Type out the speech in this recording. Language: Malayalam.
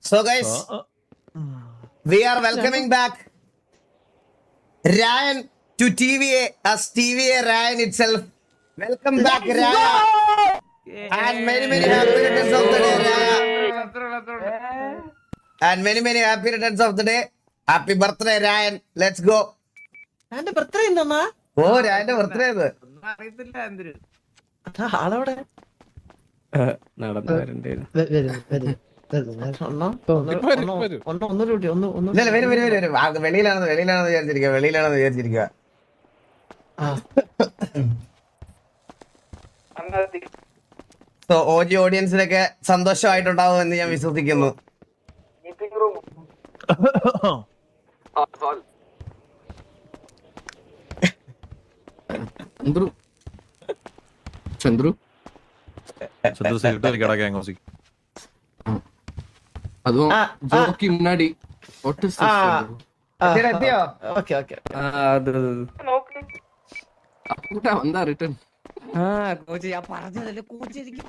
So guys, we are welcoming back Ryan to TVA as TVA Ryan itself. Welcome back, Raya. And many happy returns of the day, Raya. And many happy returns of the day. Happy birthday, Ryan. Let's go. എന്റെ ബർത്ത്ഡേ ഉണ്ടെന്നാ ഓ രായന്റെ ബർത്ത്ഡേ ഇത്. ആളവിടെ നടന്നു വരണ്ടേ ഇല്ല വരും. വെളിയിലാണെന്ന് വിചാരിച്ചിരിക്കുക. സോ ഓജി ഓഡിയൻസിനൊക്കെ സന്തോഷമായിട്ടുണ്ടാവും എന്ന് ഞാൻ വിശ്വസിക്കുന്നു. ചന്ദ്രു അതും ജോക്ക് മുന്നാടി എത്തിയോ? ഓക്കെ ഓക്കെ വന്നാ റിട്ടേൺ കോച്ച് ഞാൻ പറഞ്ഞതല്ലേ കോച്ച് എനിക്ക്